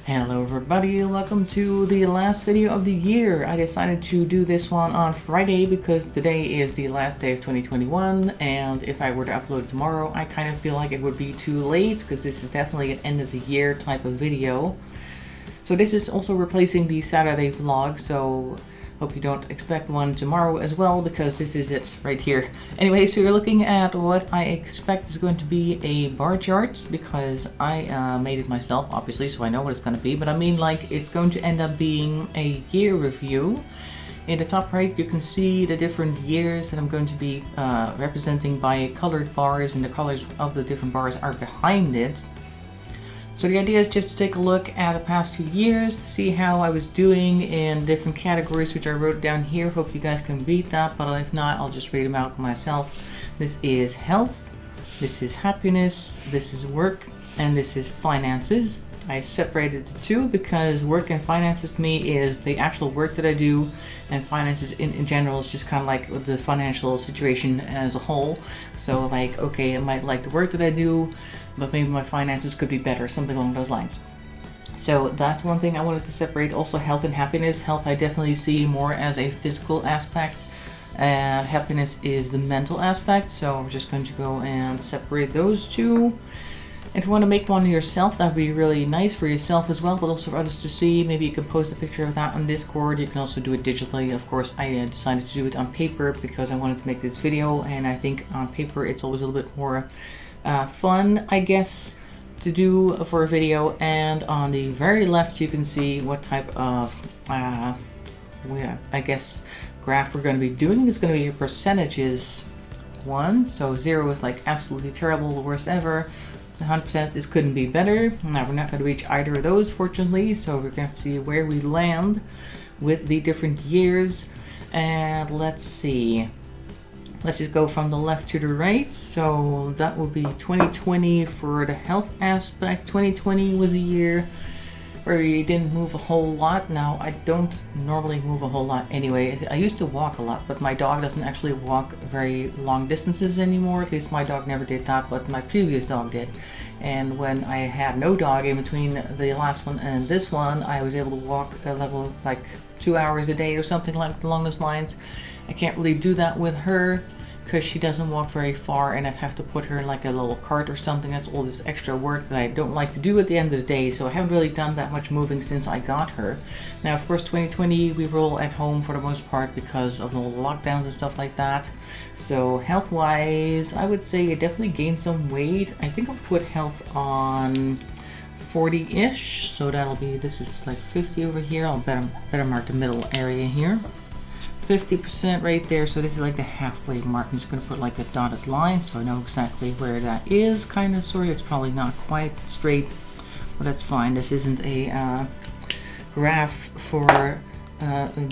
Hello everybody, welcome to the last video of the year. I decided to do this one on Friday because today is the last day of 2021, and if I were to upload it tomorrow, I kind of feel like it would be too late because this is definitely an end of the year type of video. So this is also replacing the Saturday vlog, so hope you don't expect one tomorrow as well, because this is it right here. Anyway, so you're looking at what I expect is going to be a bar chart, because I made it myself, obviously, so I know what it's going to be. But I mean, like, it's going to end up being a year review. In the top right, you can see the different years that I'm going to be representing by colored bars, and the colors of the different bars are behind it. So the idea is just to take a look at the past 2 years to see how I was doing in different categories, which I wrote down here. Hope you guys can read that, but if not, I'll just read them out myself. This is health, this is happiness, this is work, and this is finances. I separated the two because work and finances to me is the actual work that I do, and finances in general is just kind of like the financial situation as a whole. So like, okay, I might like the work that I do, but maybe my finances could be better, something along those lines. So that's one thing I wanted to separate. Also health and happiness. Health I definitely see more as a physical aspect, and happiness is the mental aspect. So we're just going to go and separate those two. If you want to make one yourself, that would be really nice for yourself as well, but also for others to see. Maybe you can post a picture of that on Discord. You can also do it digitally. Of course, I decided to do it on paper because I wanted to make this video, and I think on paper it's always a little bit more fun, I guess, to do for a video. And on the very left you can see what type of I guess graph we're going to be doing. It's going to be your percentages one. So 0 is like absolutely terrible, the worst ever. 100% is couldn't be better. Now we're not going to reach either of those, fortunately, so we're going to have to see where we land with the different years. And let's see, let's just go from the left to the right. So that will be 2020 for the health aspect. 2020 was a year where you didn't move a whole lot. Now, I don't normally move a whole lot anyway. I used to walk a lot, but my dog doesn't actually walk very long distances anymore. At least my dog never did that, but my previous dog did. And when I had no dog in between the last one and this one, I was able to walk a level of like 2 hours a day or something like along those lines. I can't really do that with her because she doesn't walk very far, and I have to put her in like a little cart or something. That's all this extra work that I don't like to do at the end of the day, so I haven't really done that much moving since I got her. Now, of course, 2020 we were all at home for the most part because of the lockdowns and stuff like that. So health-wise, I would say I definitely gained some weight. I think I'll put health on 40-ish, so that'll be, this is like 50 over here. I'll better mark the middle area here. 50% right there, so this is like the halfway mark. I'm just going to put like a dotted line so I know exactly where that is, kind of, sort of. It's probably not quite straight, but that's fine. This isn't a graph for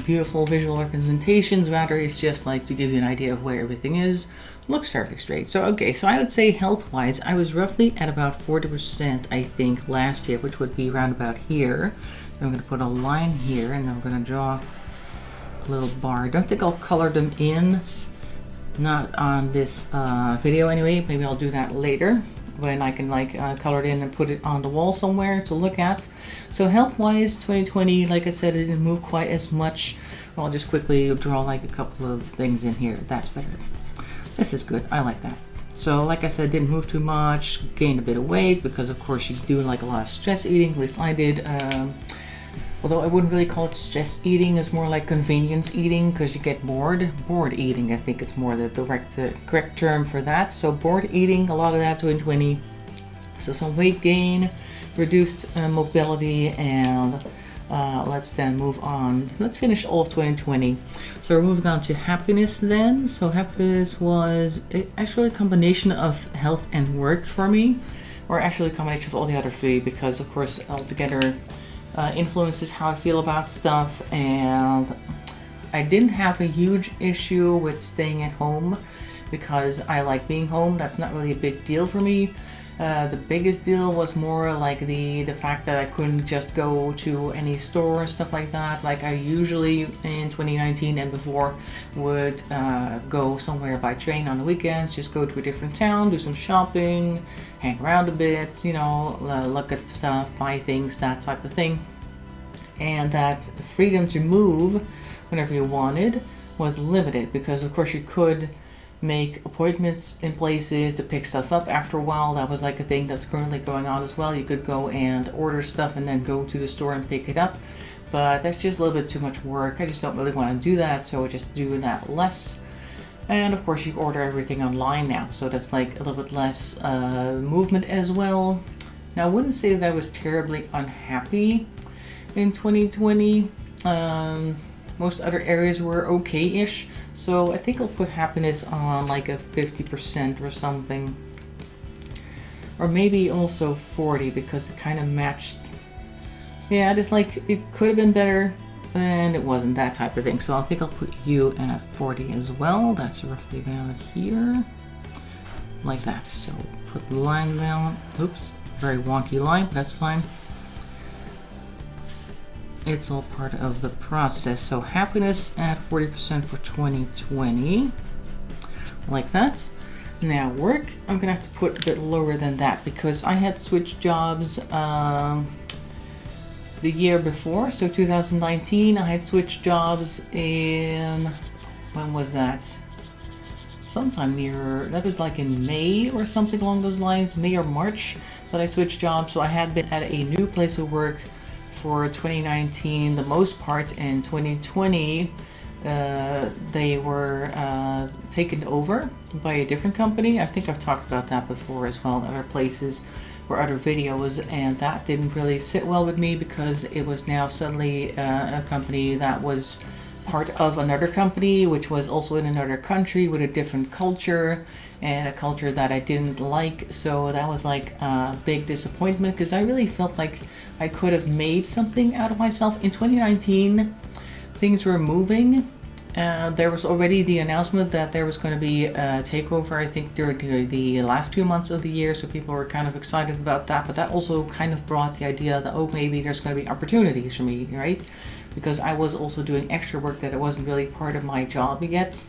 beautiful visual representations, rather it's just like to give you an idea of where everything is. Looks fairly straight. So okay, so I would say health-wise, I was roughly at about 40%, I think, last year, which would be around about here. So I'm going to put a line here, and then I'm going to draw little bar. I don't think I'll color them in, not on this video anyway. Maybe I'll do that later when I can like color it in and put it on the wall somewhere to look at. So health wise, 2020, like I said, it didn't move quite as much. I'll just quickly draw like a couple of things in here. That's better. This is good. I like that. So like I said, didn't move too much, gained a bit of weight because of course you do like a lot of stress eating, at least I did. Although I wouldn't really call it stress eating, it's more like convenience eating because you get bored. Bored eating, I think it's more the correct term for that. So bored eating, a lot of that 2020. So some weight gain, reduced mobility, and let's then move on. Let's finish all of 2020. So we're moving on to happiness then. So happiness was actually a combination of health and work for me, or actually a combination of all the other three, because of course altogether influences how I feel about stuff. And I didn't have a huge issue with staying at home because I like being home. That's not really a big deal for me. The biggest deal was more like the fact that I couldn't just go to any store and stuff like that. Like I usually in 2019 and before would go somewhere by train on the weekends, just go to a different town, do some shopping, hang around a bit, you know, look at stuff, buy things, that type of thing. And that freedom to move whenever you wanted was limited because of course you could make appointments in places to pick stuff up after a while. That was like a thing that's currently going on as well. You could go and order stuff and then go to the store and pick it up, but that's just a little bit too much work. I just don't really want to do that, so we're just doing that less. And of course you order everything online now, so that's like a little bit less movement as well. Now I wouldn't say that I was terribly unhappy in 2020. Most other areas were okay-ish, so I think I'll put happiness on like a 50% or something, or maybe also 40 because it kind of matched. Yeah, just like it could have been better and it wasn't, that type of thing. So I think I'll put you at 40 as well. That's roughly down here like that. So put the line down. Oops, very wonky line, but that's fine. It's all part of the process. So happiness at 40% for 2020, like that. Now work, I'm gonna have to put a bit lower than that because I had switched jobs the year before. So 2019, I had switched jobs in, when was that? Sometime near, that was like in May or something along those lines, May or March that I switched jobs. So I had been at a new place of work for 2019, the most part. In 2020, they were taken over by a different company. I think I've talked about that before as well in other places or other videos, and that didn't really sit well with me because it was now suddenly a company that was part of another company, which was also in another country with a different culture and a culture that I didn't like. So that was like a big disappointment because I really felt like I could have made something out of myself. In 2019, things were moving. There was already the announcement that there was going to be a takeover, I think, during the last 2 months of the year. So people were kind of excited about that. But that also kind of brought the idea that, oh, maybe there's going to be opportunities for me, right? Because I was also doing extra work that it wasn't really part of my job yet,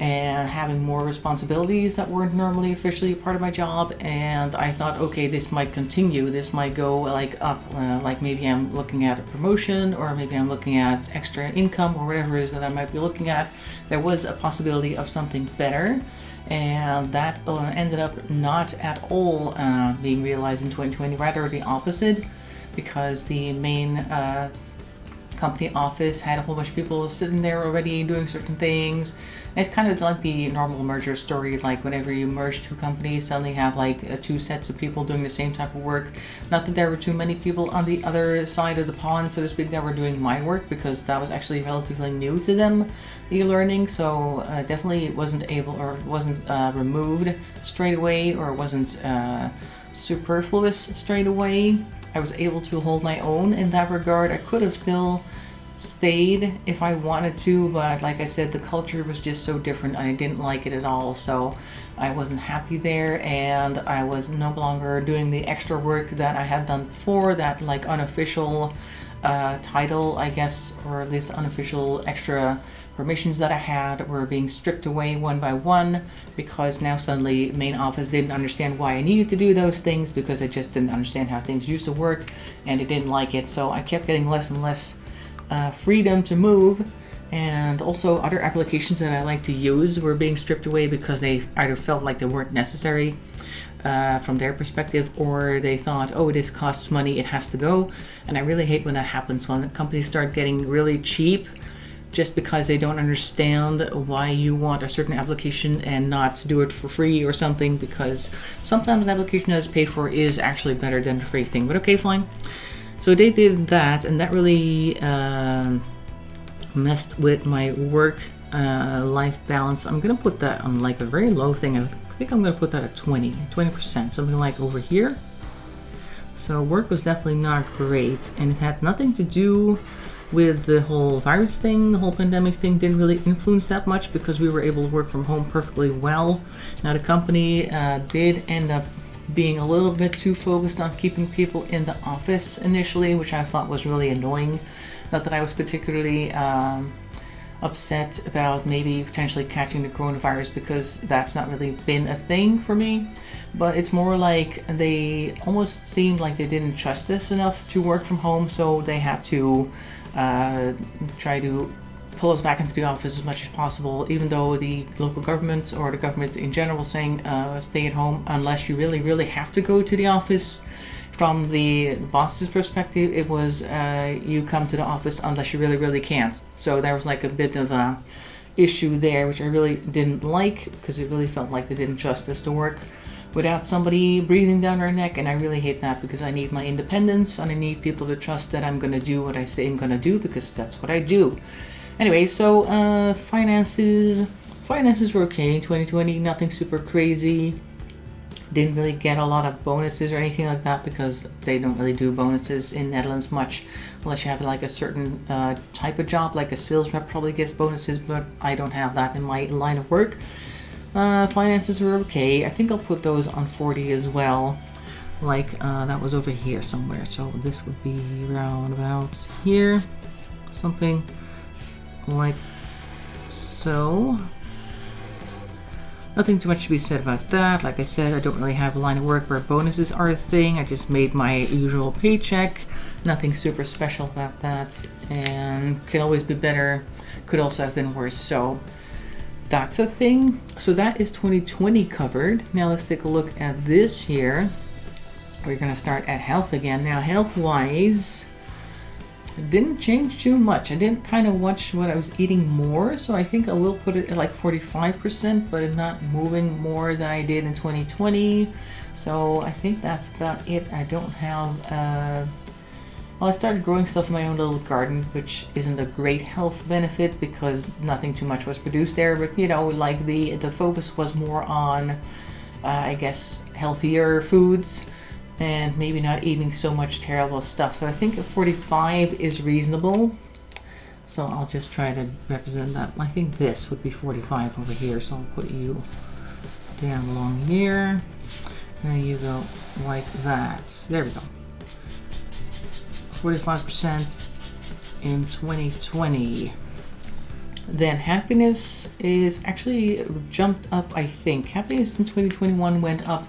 and having more responsibilities that weren't normally officially part of my job. And I thought, okay, this might continue, this might go like up, like maybe I'm looking at a promotion, or maybe I'm looking at extra income, or whatever it is that I might be looking at. There was a possibility of something better, and that ended up not at all being realized in 2020, rather the opposite, because the main company office had a whole bunch of people sitting there already doing certain things. It's kind of like the normal merger story, like whenever you merge two companies, suddenly have like two sets of people doing the same type of work. Not that there were too many people on the other side of the pond, so to speak, that were doing my work, because that was actually relatively new to them, e-learning. So definitely it wasn't able, or it wasn't removed straight away, or it wasn't superfluous straight away. I was able to hold my own in that regard. I could have still stayed if I wanted to, but like I said, the culture was just so different. I didn't like it at all, so I wasn't happy there, and I was no longer doing the extra work that I had done before. That like unofficial title, I guess, or at least unofficial extra permissions that I had were being stripped away one by one, because now suddenly main office didn't understand why I needed to do those things, because I just didn't understand how things used to work, and it didn't like it. So I kept getting less and less freedom to move, and also other applications that I like to use were being stripped away because they either felt like they weren't necessary from their perspective, or they thought, oh, this costs money, it has to go. And I really hate when that happens, when the companies start getting really cheap just because they don't understand why you want a certain application and not do it for free or something, because sometimes an application that's paid for is actually better than the free thing. But okay, fine. So they did that, and that really messed with my work-life balance. I'm gonna put that on like a very low thing. I think I'm gonna put that at 20%, something like over here. So work was definitely not great, and it had nothing to do with the whole virus thing. The whole pandemic thing didn't really influence that much, because we were able to work from home perfectly well. Now the company did end up being a little bit too focused on keeping people in the office initially, which I thought was really annoying. Not that I was particularly upset about maybe potentially catching the coronavirus, because that's not really been a thing for me, but it's more like they almost seemed like they didn't trust us enough to work from home, so they had to try to pull us back into the office as much as possible, even though the local governments or the government in general was saying stay at home unless you really have to go to the office. From the boss's perspective, it was you come to the office unless you really can't. So there was like a bit of a issue there, which I really didn't like, because it really felt like they didn't trust us to work without somebody breathing down our neck, and I really hate that, because I need my independence and I need people to trust that I'm gonna do what I say I'm gonna do, because that's what I do. Anyway, so finances were okay in 2020, nothing super crazy. Didn't really get a lot of bonuses or anything like that, because they don't really do bonuses in Netherlands much, unless you have like a certain type of job, like a sales rep probably gets bonuses, but I don't have that in my line of work. Finances were okay. I think I'll put those on 40 as well. Like that was over here somewhere, so this would be around about here, something like so. Nothing too much to be said about that. Like I said, I don't really have a line of work where bonuses are a thing. I just made my usual paycheck. Nothing super special about that, and could always be better. Could also have been worse. So that's a thing. So that is 2020 covered. Now let's take a look at this year. We're gonna start at health again. Now health-wise, it didn't change too much. I didn't kind of watch what I was eating more, so I think I will put it at like 45%, but I'm not moving more than I did in 2020. So I think that's about it. I don't have, well, I started growing stuff in my own little garden, which isn't a great health benefit because nothing too much was produced there, but you know, like the focus was more on, I guess, healthier foods, and maybe not eating so much terrible stuff. So I think 45 is reasonable. So I'll just try to represent that. I think this would be 45 over here. So I'll put you down along here. And you go like that. There we go. 45% in 2020. Then happiness is actually jumped up, I think. Happiness in 2021 went up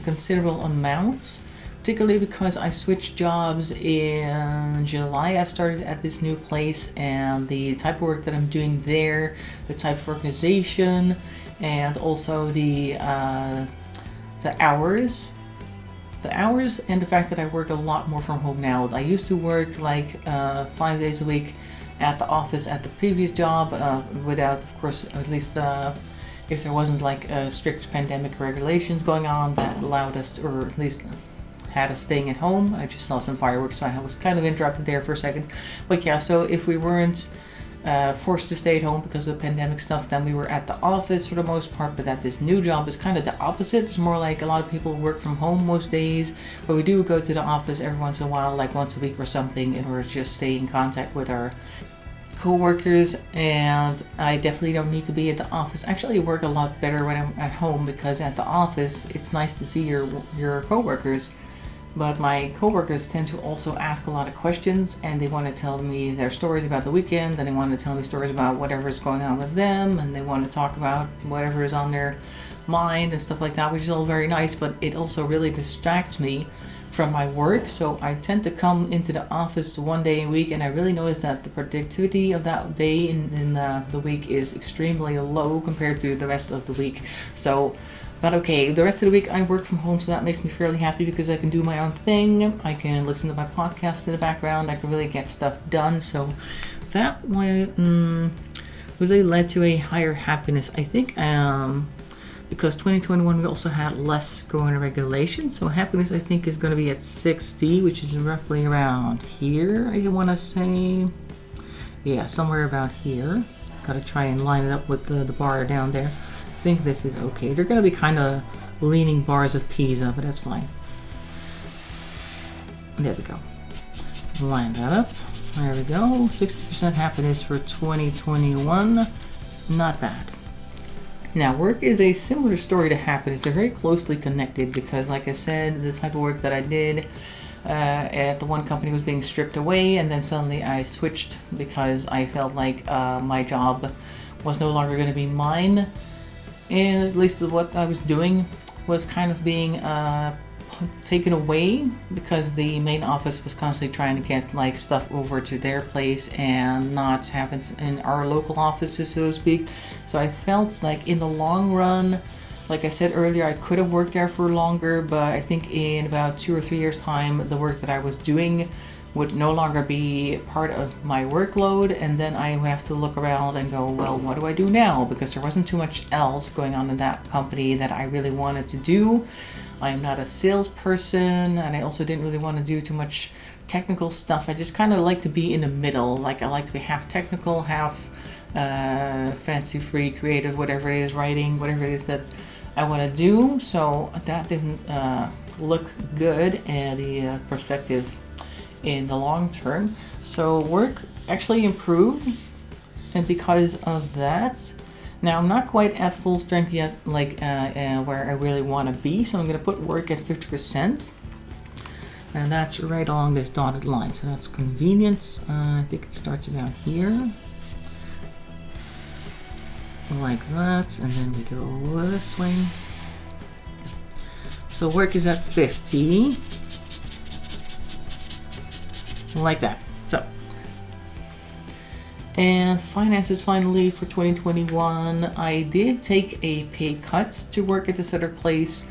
considerable amounts, particularly because I switched jobs in July. I started at this new place, and the type of work that I'm doing there, the type of organization, and also the hours and the fact that I work a lot more from home now. I used to work like 5 days a week at the office at the previous job, without, of course, at least if there wasn't like strict pandemic regulations going on that allowed us, or at least had us staying at home. I just saw some fireworks, so I was kind of interrupted there for a second. But yeah, so if we weren't forced to stay at home because of the pandemic stuff, then we were at the office for the most part. But at this new job is kind of the opposite. It's more like a lot of people work from home most days, but we do go to the office every once in a while, like once a week or something, in order to just stay in contact with our co-workers. And I definitely don't need to be at the office. Actually, I work a lot better when I'm at home, because at the office it's nice to see your co-workers, but my co-workers tend to also ask a lot of questions, and they want to tell me their stories about the weekend, and they want to tell me stories about whatever is going on with them, and they want to talk about whatever is on their mind and stuff like that, which is all very nice, but it also really distracts me from my work. So I tend to come into the office one day a week, and I really notice that the productivity of that day in the week is extremely low compared to the rest of the week. So, but okay, the rest of the week I work from home, so that makes me fairly happy, because I can do my own thing. I can listen to my podcast in the background. I can really get stuff done. So that really led to a higher happiness, I think. Because 2021 we also had less corona regulations, so happiness I think is going to be at 60, which is roughly around here, I want to say. Yeah, somewhere about here. Got to try and line it up with the bar down there. I think this is okay. They're going to be kind of leaning bars of Pisa, but that's fine. There we go. Line that up. There we go. 60% happiness for 2021. Not bad. Now, work is a similar story to happiness. They're very closely connected because, like I said, the type of work that I did at the one company was being stripped away, and then suddenly I switched because I felt like my job was no longer going to be mine, and at least what I was doing was kind of being taken away because the main office was constantly trying to get like stuff over to their place and not have it in our local offices, so to speak. So I felt like in the long run, like I said earlier, I could have worked there for longer, but I think in about 2 or 3 years time, the work that I was doing would no longer be part of my workload, and then I would have to look around and go, well, what do I do now? Because there wasn't too much else going on in that company that I really wanted to do. I'm not a salesperson, and I also didn't really want to do too much technical stuff. I just kind of like to be in the middle. Like I like to be half technical, half fancy free, creative, whatever it is, writing, whatever it is that I want to do. So that didn't look good and the perspective in the long term. So work actually improved, and because of that, now I'm not quite at full strength yet, like where I really want to be. So I'm going to put work at 50%, and that's right along this dotted line. So that's convenient. I think it starts about here, like that, and then we go this way. So work is at 50. Like that. So, and finances finally for 2021. I did take a pay cut to work at this other place.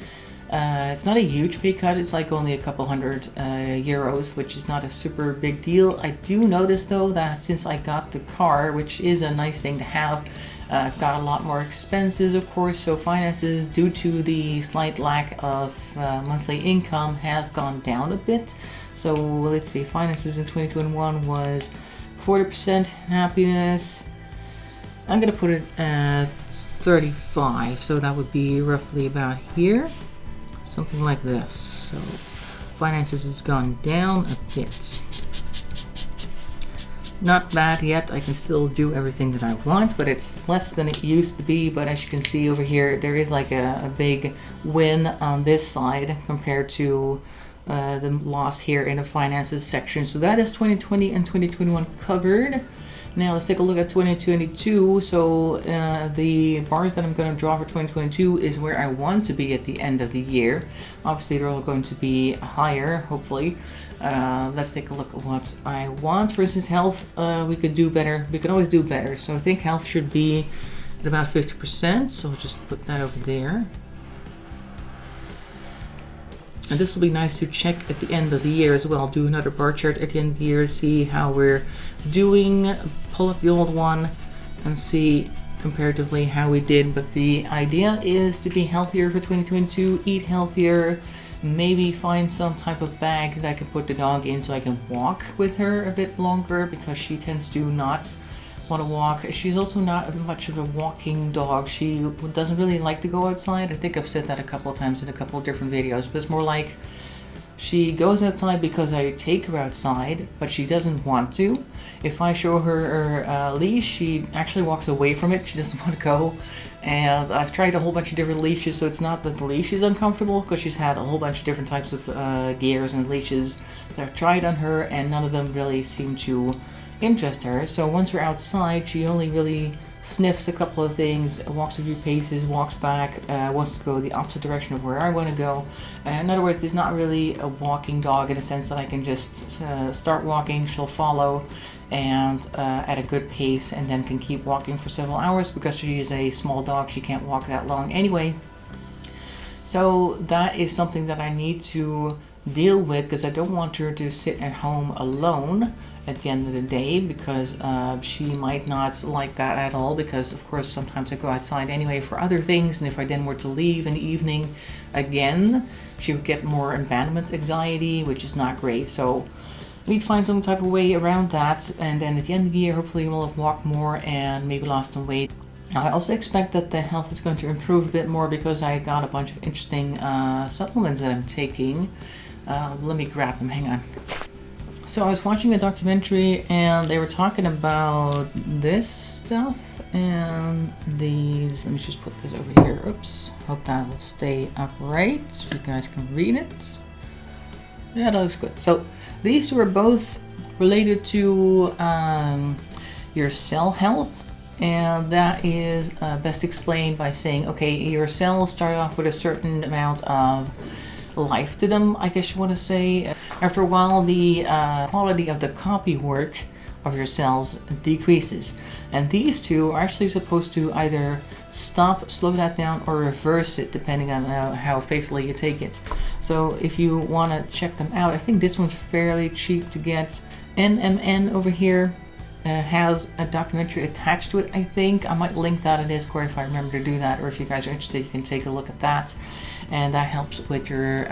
It's not a huge pay cut. It's like only a couple hundred euros, which is not a super big deal. I do notice though that since I got the car, which is a nice thing to have, I've got a lot more expenses, of course. So finances, due to the slight lack of monthly income, has gone down a bit. So let's see, finances in 2021 was 40% happiness. I'm gonna put it at 35, so that would be roughly about here, something like this. So finances has gone down a bit. Not bad yet. I can still do everything that I want, but it's less than it used to be. But as you can see over here, there is like a big win on this side compared to the loss here in the finances section. So that is 2020 and 2021 covered. Now let's take a look at 2022. So the bars that I'm going to draw for 2022 is where I want to be at the end of the year. Obviously they're all going to be higher, hopefully. Let's take a look at what I want. For instance, health, we could do better. We can always do better. So I think health should be at about 50%. So we'll just put that over there. And this will be nice to check at the end of the year as well. Do another bar chart at the end of the year, see how we're doing. Pull up the old one and see comparatively how we did. But the idea is to be healthier for 2022, eat healthier, maybe find some type of bag that I can put the dog in so I can walk with her a bit longer, because she tends to not want to walk. She's also not much of a walking dog. She doesn't really like to go outside. I think I've said that a couple of times in a couple of different videos, but it's more like she goes outside because I take her outside, but she doesn't want to. If I show her a leash, she actually walks away from it. She doesn't want to go. And I've tried a whole bunch of different leashes, so it's not that the leash is uncomfortable, because she's had a whole bunch of different types of gears and leashes that I've tried on her, and none of them really seem to interest her. So once we're outside, she only really sniffs a couple of things, walks a few paces, walks back, wants to go the opposite direction of where I want to go. In other words, there's not really a walking dog in a sense that I can just start walking, she'll follow, and at a good pace, and then can keep walking for several hours, because she is a small dog, she can't walk that long anyway. So that is something that I need to deal with, because I don't want her to sit at home alone at the end of the day, because she might not like that at all, because of course sometimes I go outside anyway for other things, and if I then were to leave in the evening again, she would get more abandonment anxiety, which is not great. So I need to find some type of way around that, and then at the end of the year hopefully we'll have walked more and maybe lost some weight. Now, I also expect that the health is going to improve a bit more, because I got a bunch of interesting supplements that I'm taking. Let me grab them, hang on. So I was watching a documentary and they were talking about this stuff and these. Let me just put this over here. Oops. Hope that will stay upright so you guys can read it. Yeah, that looks good. So these two are both related to your cell health. And that is best explained by saying, okay, your cells start off with a certain amount of life to them, I guess you want to say. After a while, the quality of the copy work of your cells decreases. And these two are actually supposed to either stop, slow that down, or reverse it, depending on how faithfully you take it. So if you want to check them out, I think this one's fairly cheap to get. NMN over here has a documentary attached to it, I think. I might link that in Discord if I remember to do that, or if you guys are interested, you can take a look at that. And that helps with your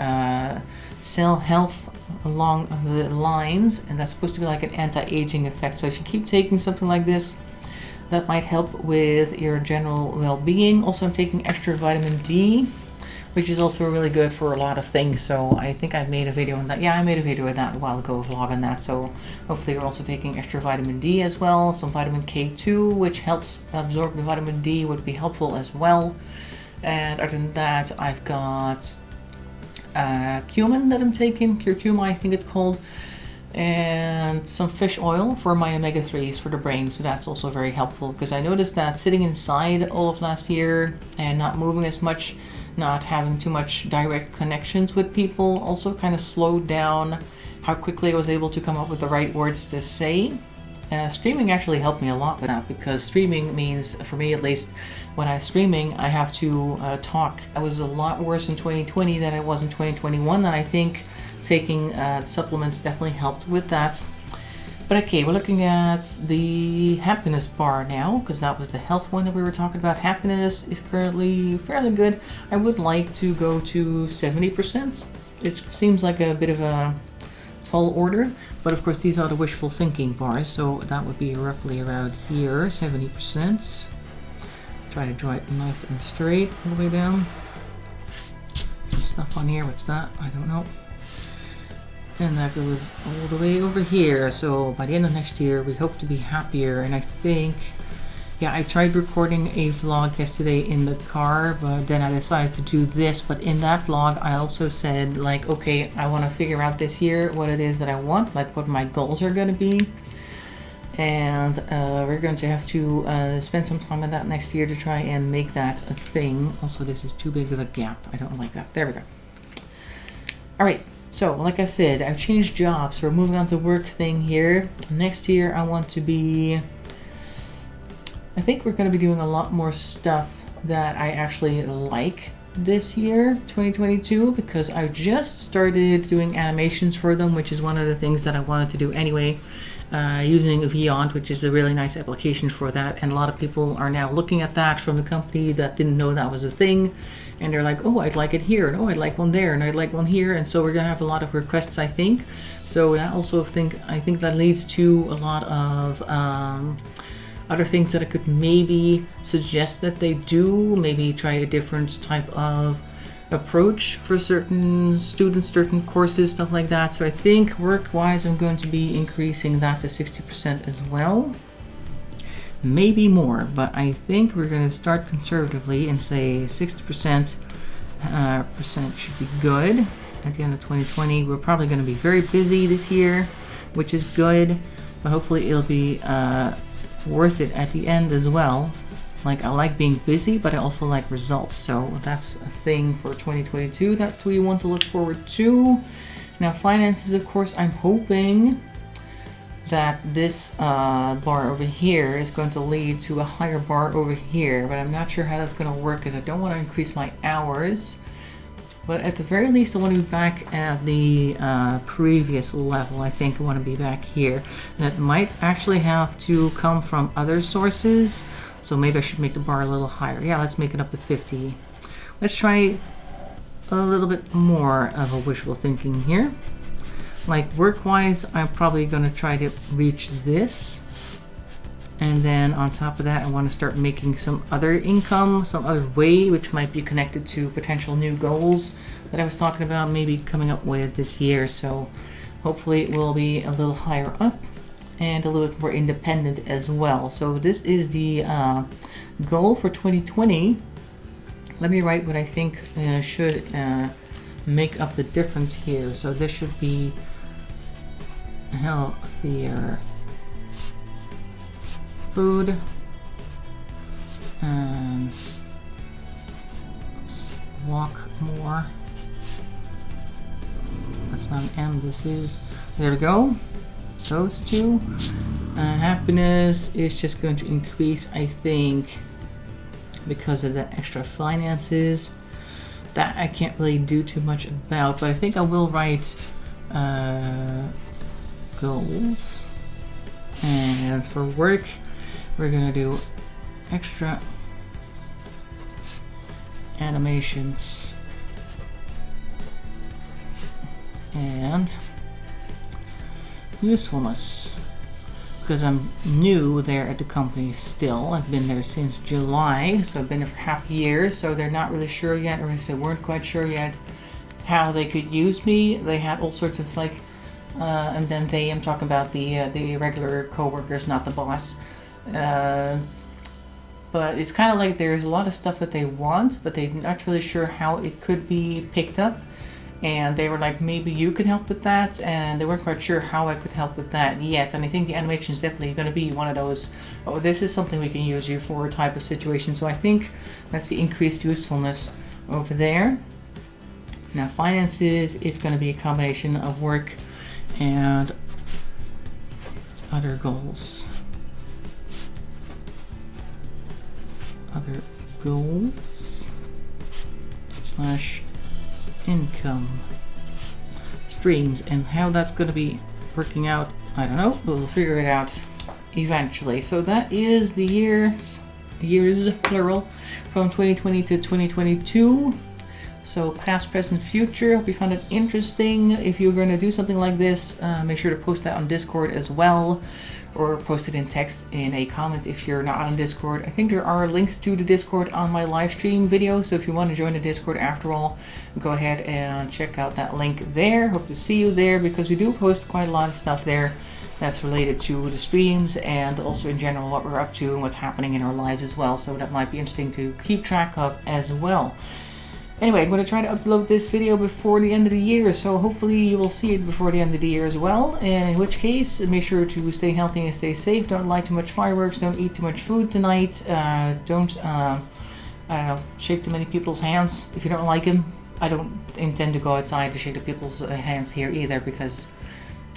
cell health along the lines, and that's supposed to be like an anti-aging effect. So if you keep taking something like this, that might help with your general well-being. Also, I'm taking extra vitamin D, which is also really good for a lot of things. So I think I made a video on that. Yeah, I made a video on that a while ago, a vlog on that. So hopefully you're also taking extra vitamin D as well. Some vitamin K2, which helps absorb the vitamin D, would be helpful as well. And other than that, I've got cumin that I'm taking, curcuma I think it's called, and some fish oil for my omega-3s for the brain. So that's also very helpful, because I noticed that sitting inside all of last year and not moving as much, not having too much direct connections with people, also kind of slowed down how quickly I was able to come up with the right words to say. Streaming actually helped me a lot with that, because streaming means, for me at least, when I'm streaming, I have to talk. I was a lot worse in 2020 than I was in 2021, and I think taking supplements definitely helped with that. But okay, we're looking at the happiness bar now, because that was the health one that we were talking about. Happiness is currently fairly good. I would like to go to 70%. It seems like a bit of a tall order, but of course these are the wishful thinking bars, so that would be roughly around here, 70%. Try to draw it nice and straight all the way down. Some stuff on here, what's that? I don't know. And that goes all the way over here. So by the end of next year, we hope to be happier. And I think, yeah, I tried recording a vlog yesterday in the car, but then I decided to do this. But in that vlog, I also said, like, okay, I want to figure out this year what it is that I want, like what my goals are going to be. And we're going to have to spend some time on that next year to try and make that a thing. Also, this is too big of a gap. I don't like that. There we go. All right. So, like I said, I've changed jobs. So we're moving on to work thing here. Next year, I want to be... I think we're going to be doing a lot more stuff that I actually like this year, 2022, because I just started doing animations for them, which is one of the things that I wanted to do anyway, using Vyond, which is a really nice application for that. And a lot of people are now looking at that from the company that didn't know that was a thing. And they're like, oh, I'd like it here, and oh, I'd like one there, and I'd like one here. And so we're going to have a lot of requests, I think. So I also think that leads to a lot of other things that I could maybe suggest that they do. Maybe try a different type of approach for certain students, certain courses, stuff like that. So I think work-wise, I'm going to be increasing that to 60% as well. Maybe more, but I think we're going to start conservatively and say 60% percent should be good. At the end of 2020, we're probably going to be very busy this year, which is good, but hopefully it'll be worth it at the end as well. Like, I like being busy, but I also like results, so that's a thing for 2022 that we want to look forward to. Now, finances, of course, I'm hoping that this bar over here is going to lead to a higher bar over here, but I'm not sure how that's going to work because I don't want to increase my hours. But at the very least, I want to be back at the previous level. I think I want to be back here. And it might actually have to come from other sources, so maybe I should make the bar a little higher. Yeah, let's make it up to 50. Let's try a little bit more of a wishful thinking here. Like, work-wise, I'm probably going to try to reach this. And then on top of that, I want to start making some other income, some other way, which might be connected to potential new goals that I was talking about maybe coming up with this year. So hopefully it will be a little higher up and a little bit more independent as well. So this is the goal for 2020. Let me write what I think should make up the difference here. So this should be healthier food, walk more. That's not an M, this is, there we go, those two. Happiness is just going to increase, I think, because of the extra finances. That I can't really do too much about, but I think I will write goals. And for work, we're gonna do extra animations and usefulness, because I'm new there at the company still. I've been there since July, so I've been there for half a year, so they're not really sure yet, or they weren't quite sure yet how they could use me. They had all sorts of like and then I'm talking about the regular co-workers, not the boss. But it's kind of like there's a lot of stuff that they want, but they're not really sure how it could be picked up. And they were like, maybe you could help with that, and they weren't quite sure how I could help with that yet. And I think the animation is definitely going to be one of those, oh, this is something we can use you for type of situation. So I think that's the increased usefulness over there. Now finances is going to be a combination of work and other goals. Other goals / income streams, and how that's going to be working out, I don't know. We'll figure it out eventually. So that is the years plural from 2020 to 2022. So past, present, future. Hope you found it interesting. If you're going to do something like this, make sure to post that on Discord as well, or post it in text in a comment if you're not on Discord. I think there are links to the Discord on my live stream video, so if you want to join the Discord after all, go ahead and check out that link there. Hope to see you there, because we do post quite a lot of stuff there that's related to the streams and also in general what we're up to and what's happening in our lives as well, so that might be interesting to keep track of as well. Anyway, I'm going to try to upload this video before the end of the year, so hopefully you will see it before the end of the year as well. And in which case, make sure to stay healthy and stay safe. Don't light too much fireworks. Don't eat too much food tonight. Don't, I don't know, shake too many people's hands if you don't like them. I don't intend to go outside to shake the people's hands here either, because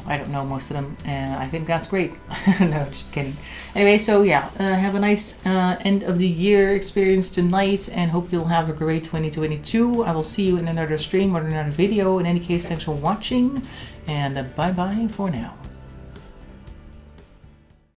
I don't know most of them, and I think that's great. No, just kidding. Anyway, so yeah, have a nice end of the year experience tonight, and hope you'll have a great 2022. I will see you in another stream or another video. In any case, thanks for watching, and bye-bye for now.